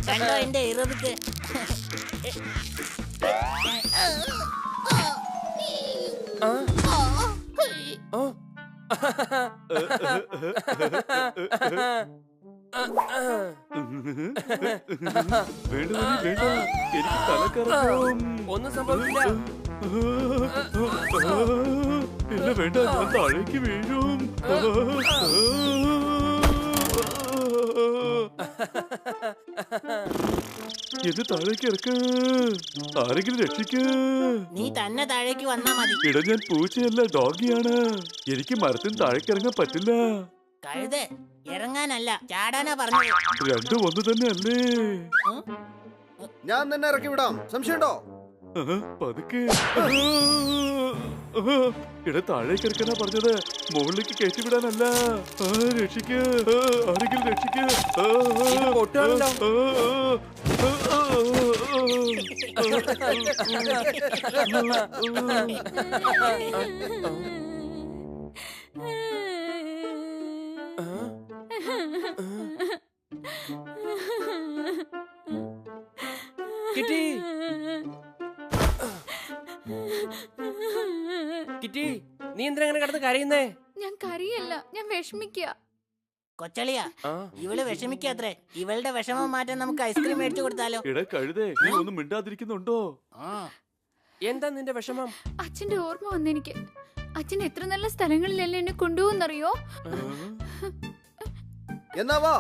കണ്ടോ എന്റെ ഇറബിക്ക്? ഒന്നും സംഭവിക്കില്ല. ഇല്ല വേണ്ട, ഞാൻ താഴേക്ക് വീഴും. എന്നെ താഴേക്ക് ഇറക്ക്, ആരെങ്കിലും രക്ഷിക്ക്. നീ തന്നെ താഴേക്ക് വന്നാ മതി. ഇട ഞാൻ പൂച്ചയല്ല, ഡോഗിയാണ്. എനിക്ക് മരത്തിന് താഴേക്ക് ഇറങ്ങാൻ പറ്റില്ല. കഴുത ഇറങ്ങാനല്ല, ചാടാനാ പറഞ്ഞത്. രണ്ടും ഒന്ന് തന്നെ അല്ലേ? ഞാൻ തന്നെ ഇറക്കി വിടാം, സംശയമുണ്ടോ? പതുക്കെ. ഇട താഴേക്ക് ഇറക്കാനാ പറഞ്ഞത്, മുകളിലേക്ക് കയറ്റി വിടാനല്ല. രക്ഷിക്ക, ആരെങ്കിലും രക്ഷിക്ക. കിട്ടി കിട്ടി, നീ എന്തിനാ അങ്ങനെ കിടന്ന് കരയുന്നേ? ഞാൻ കരയല്ല, ഞാൻ വിഷമിക്കുക. കൊച്ചളിയാ, ഇവള് വിഷമിക്കാത്രേ. ഇവളുടെ വിഷമം മാറ്റാൻ നമുക്ക് ഐസ്ക്രീം മേടിച്ചു കൊടുത്താലോ? ഇട കഴുതേ, നീ ഒന്നും മിണ്ടാതിരിക്കുന്നുണ്ടോ? എന്താ നിന്റെ വിഷമം? അച്ഛന്റെ ഓർമ്മ വന്നെനിക്ക്. അച്ഛൻ എത്ര നല്ല സ്ഥലങ്ങളിലല്ലേ എന്നെ കൊണ്ടുപോകുന്നറിയോ? എന്നാ വാ,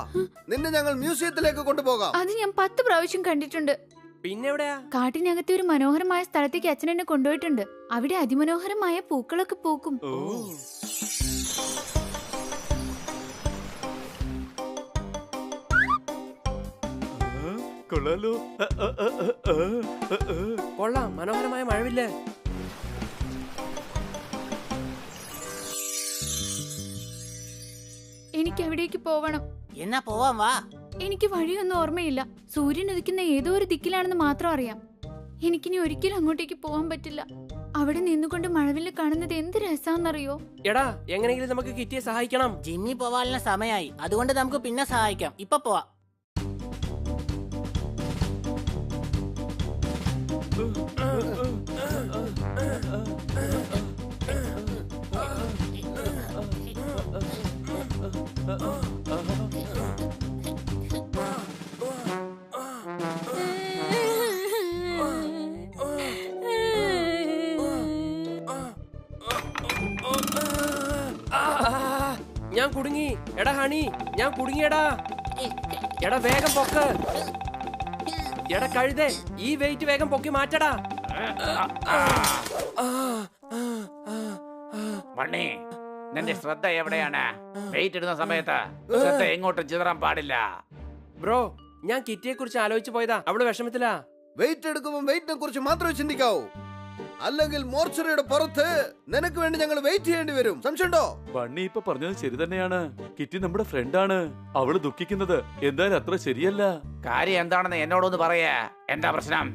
നിന്നെ ഞങ്ങൾ മ്യൂസിയത്തിലേക്ക് കൊണ്ടുപോകാം. അത് ഞാൻ 10 പ്രാവശ്യം കണ്ടിട്ടുണ്ട്. പിന്നെവിടെയാ? കാട്ടിനകത്തെ ഒരു മനോഹരമായ സ്ഥലത്തേക്ക് അച്ഛൻ എന്നെ കൊണ്ടുപോയിട്ടുണ്ട്. അവിടെ അതിമനോഹരമായ പൂക്കളൊക്കെ പൂക്കും. കൊള്ളാലോ, കൊള്ളാം, മനോഹരമായ മഴവില്ലേ. എനിക്ക് എവിടേക്ക് പോവണം? എന്നാ പോവാം, വാ. എനിക്ക് വഴിയൊന്നും ഓർമ്മയില്ല. സൂര്യൻ ഉദിക്കുന്ന ഏതോ ഒരു ദിക്കിലാണെന്ന് മാത്രം അറിയാം. എനിക്കിനി ഒരിക്കലും അങ്ങോട്ടേക്ക് പോവാൻ പറ്റില്ല. അവിടെ നിന്നുകൊണ്ട് മഴവില്ല് കാണുന്നത് എന്ത് രസാന്നറിയോ? എടാ, എങ്ങനെയെങ്കിലും നമുക്ക് കിറ്റിയെ സഹായിക്കണം. ജിമ്മി പോവാനുള്ള സമയമായി, അതുകൊണ്ട് നമുക്ക് പിന്നെ സഹായിക്കാം. ഇപ്പൊ പോവാ. ഞാൻ കുടുങ്ങി. എടാ ഹണി, ഞാൻ കുടുങ്ങിയടാ. എടാ വേഗം പൊക്ക്. എടാ കഴുതേ, ഈ വെയിറ്റ് വേഗം പൊക്കി മാറ്റടാ. മണി, നിന്റെ ശ്രദ്ധ എവിടെയാണ്? വെയിറ്റ് ഇടുന്ന സമയത്ത് ശ്രദ്ധ എങ്ങോട്ടും ചിതറാൻ പാടില്ല. ബ്രോ, ഞാൻ കിറ്റിയെ കുറിച്ച് ആലോചിച്ചു പോയതാ. അവള് വിഷമത്തിലാ. വെയിറ്റ് എടുക്കുമ്പോൾ വെയിറ്റിനെ കുറിച്ച് മാത്രമേ ചിന്തിക്കാവൂ. അല്ലെങ്കിൽ മോർച്ചറിയുടെ പുറത്ത് നിനക്ക് വേണ്ടി ഞങ്ങൾ വെയിറ്റ് ചെയ്യേണ്ടി വരും. സംശയമുണ്ടോ? ബണ്ണി ഇപ്പൊ പറഞ്ഞത് ശരി തന്നെയാണ്. കിറ്റി നമ്മുടെ ഫ്രണ്ടാണ്. അവള് ദുഃഖിക്കുന്നത് എന്തായാലും അത്ര ശരിയല്ല. കാര്യം എന്താണെന്ന് എന്നോടൊന്ന് പറയാ. എന്താ പ്രശ്നം?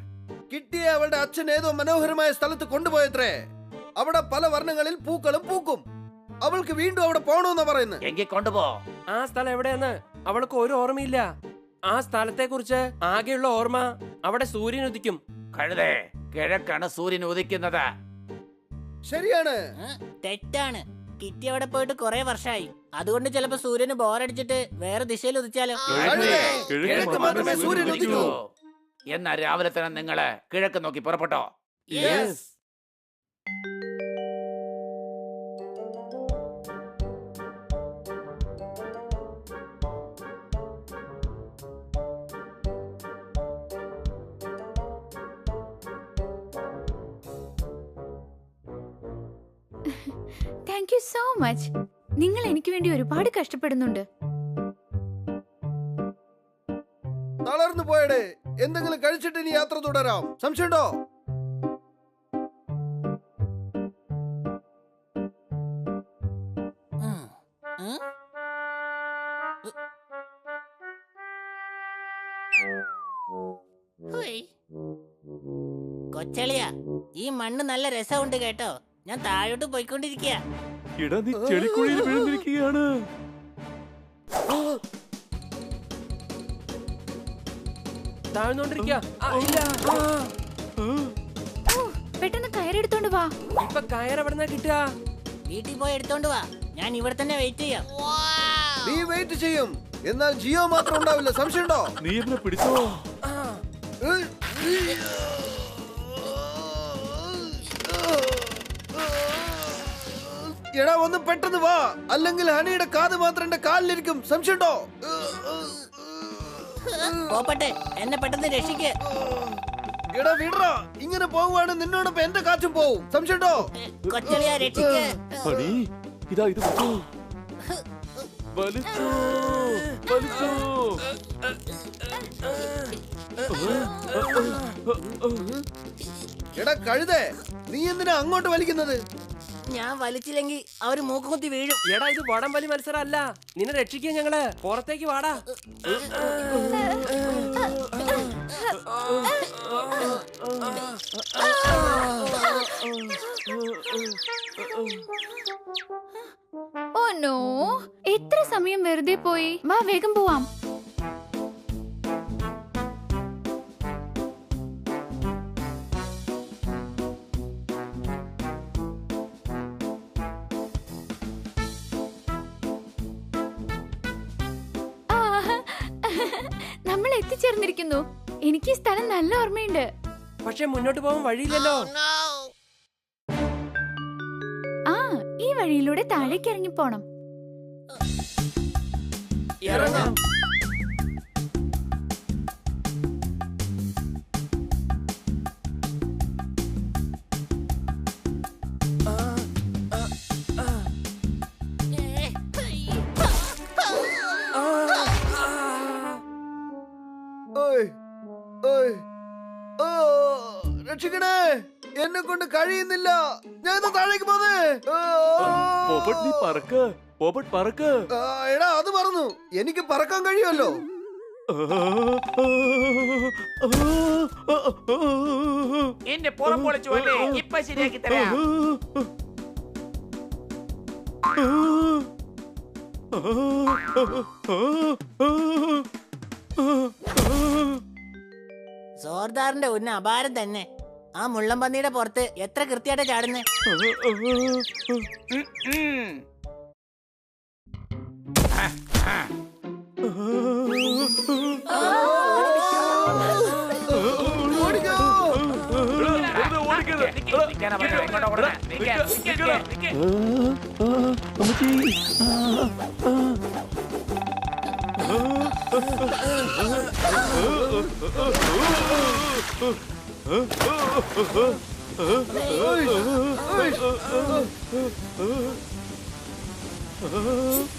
കിട്ടിയെ അവളുടെ അച്ഛൻ ഏതോ മനോഹരമായ സ്ഥലത്ത് കൊണ്ടുപോയത്രേ. അവിടെ പല വർണ്ണങ്ങളിൽ പൂക്കളും പൂക്കും. അവൾക്ക് വീണ്ടും അവിടെ പോണോന്നാ പറയുന്നത്. എങ്കിൽ കൊണ്ടുപോ. ആ സ്ഥലം എവിടെയെന്ന് അവൾക്ക് ഒരു ഓർമ്മയില്ല. ആ സ്ഥലത്തെ കുറിച്ച് ആകെയുള്ള ഓർമ്മ അവിടെ സൂര്യൻ ഉദിക്കും. കഴുതേ, കിഴക്കാണ് സൂര്യൻ ഉദിക്കുന്നത്. ശരിയാണ്. തെറ്റാണ്. കിറ്റി അവിടെ പോയിട്ട് കുറെ വർഷമായി. അതുകൊണ്ട് ചിലപ്പോ സൂര്യന് ബോറടിച്ചിട്ട് വേറെ ദിശയിൽ ഉദിച്ചാലോ? കിഴക്ക് മാത്രമേ സൂര്യൻ ഉദിക്കൂ. എന്നാ രാവിലെ തന്നെ നിങ്ങള് കിഴക്ക് നോക്കി പുറപ്പെട്ടോ. Thank you so much. നിങ്ങൾ എനിക്ക് വേണ്ടി ഒരുപാട് കഷ്ടപ്പെടുന്നുണ്ട്. തളർന്നു പോയടേ. എന്തെങ്കിലും കഴിച്ചിട്ട് ഇനി യാത്ര തുടരാം. സംശയമുണ്ടോ? കൊച്ചളിയാ, ഈ മണ്ണ് നല്ല രസമുണ്ട് കേട്ടോ. ഞാൻ താഴോട്ട് പോയിക്കൊണ്ടിരിക്കുക. ഇട നീ ചെളിക്കുഴിയിൽ വീഴുന്നിരിക്കുകയാണ്. താഴ്ന്നോണ്ടിരിക്കുക. ഇല്ല. പെട്ടെന്ന് കയറെടുത്തോണ്ട് വാ. ഇപ്പൊ കയർ എവിടെന്നാ കിട്ടുക? വീട്ടിൽ പോയി എടുത്തോണ്ട് വാ. ഞാൻ ഇവിടെ തന്നെ വെയിറ്റ് ചെയ്യാം. നീ വെയിറ്റ് ചെയ്യും, എന്നാൽ ജിയോ മാത്രം ഉണ്ടാവില്ല. സംശയമുണ്ടോ? നീ എന്നെ പിടിച്ചോ. എടാ ഒന്ന് പെട്ടെന്ന് വാ, അല്ലെങ്കിൽ ഹണിയുടെ കാത് മാത്രം എന്റെ കാലിലിരിക്കും. സംശയമുണ്ടോ? പോപ്പട്ടെ, എന്നെ പെട്ടെന്ന് രക്ഷിക്ക്. എടാ വിടറാ, ഇങ്ങനെ പോവുകയാണ് നിന്നോടൊപ്പം എന്റെ കാറ്റും പോവും. സംശയമുണ്ടോ? കൊച്ചളിയാ രക്ഷിക്ക്. ഹണി ഇതാ ഇത് പിടിച്ചോ. വലിച്ചോ വലിച്ചോ. എടാ കഴുതേ, നീ എന്തിനാ അങ്ങോട്ട് വലിക്കുന്നത്? ഞാൻ വലിച്ചില്ലെങ്കിൽ അവര് മൂക്കുകുത്തി വീഴും. എടാ ഇത് വടംവലി മത്സരം അല്ല. നിന്നെ രക്ഷിക്കുക ഞങ്ങള്. പുറത്തേക്ക് വാടാ. ഓ നോ, എത്ര സമയം വെറുതെ പോയി. വാ വേഗം പോവാം. നമ്മൾ എത്തിച്ചേർന്നിരിക്കുന്നു. എനിക്ക് ഈ സ്ഥലം നല്ല ഓർമ്മയുണ്ട്. പക്ഷെ മുന്നോട്ട് പോകാൻ വഴിയില്ലല്ലോ. ആ, ഈ വഴിയിലൂടെ താഴേക്ക് ഇറങ്ങി പോണം. ഇറങ്ങാം. ഓയ്, ഓയ്, ഓ, രക്ഷിക്കണേ, എന്നെ കൊണ്ട് കഴിയുന്നില്ല. ഞാൻ ഇതാ താഴേക്ക് പോന്നേ. പോപ്പട്ട് നീ പറക്ക്. പോപ്പട്ട് പറക്ക്. എടാ അത് പറഞ്ഞു, എനിക്ക് പറക്കാൻ കഴിയുമല്ലോ. എന്റെ പുറം പൊളിച്ചു അല്ലേ? ഇപ്പൊ ശരിയാക്കി തരാം. സോർദാറിന്റെ ഉന്ന അപാരം തന്നെ. ആ മുള്ളംപന്നിയുടെ പുറത്ത് എത്ര കൃത്യമായിട്ട് ചാടുന്നേ. ഓടിക്കോ. നിക്കാനാ പറഞ്ഞത്? ഇങ്ങോട്ടോ കൊടുക്കണേ. നിക്ക്.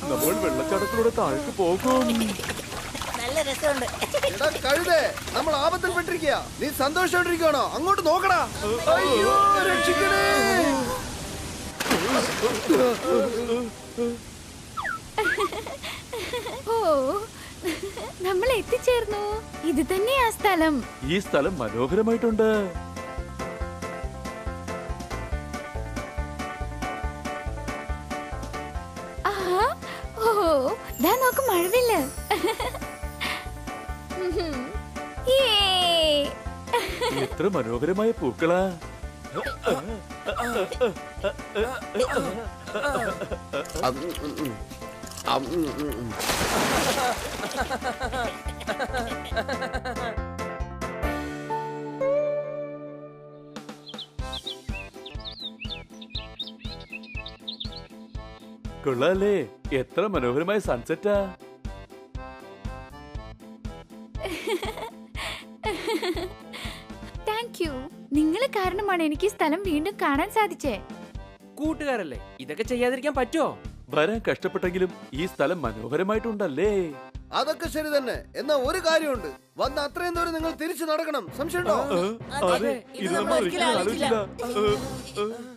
നമ്മൾ വെള്ളച്ചാട്ടത്തിലൂടെ താഴേക്ക് പോകും. നല്ല രസമുണ്ട്. എടാ കഴുതേ, നമ്മൾ ആപത്തിൽപ്പെട്ടിരിക്കുക. നീ സന്തോഷമായിട്ടിരിക്കണോ? അങ്ങോട്ട് നോക്കടാ. അയ്യോ രക്ഷിക്കണേ. ഓ, നമ്മൾ എത്തിച്ചേർന്നു. ഇത് തന്നെയാ സ്ഥലം. ഈ സ്ഥലം മനോഹരമായിട്ടുണ്ട്. ആഹാ, ഓ, ദാ നോക്ക് മഴവില്ല്. എത്ര മനോഹരമായ പൂക്കളാ. കൊള്ളാലേ, എത്ര മനോഹരമായ സൺസെറ്റാ. Thank you. നിങ്ങൾ കാരണമാണ് എനിക്ക് ഈ സ്ഥലം വീണ്ടും കാണാൻ സാധിച്ചേ. കൂട്ടുകാരല്ലേ, ഇതൊക്കെ ചെയ്യാതിരിക്കാൻ പറ്റുമോ? വരാൻ കഷ്ടപ്പെട്ടെങ്കിലും ഈ സ്ഥലം മനോഹരമായിട്ടുണ്ടല്ലേ. അതൊക്കെ ശരി തന്നെ. എന്നാ ഒരു കാര്യമുണ്ട്, വന്ന അത്രയും ദൂരം നിങ്ങൾ തിരിച്ചു നടക്കണം. സംശയമുണ്ടോ? അതെ, അതെ, ഇത് ഇത് നമ്മൾ നമ്മൾ ഒരിക്കലും ഒരിക്കലും ആലോചിച്ചില്ല. ആലോചിച്ചില്ല.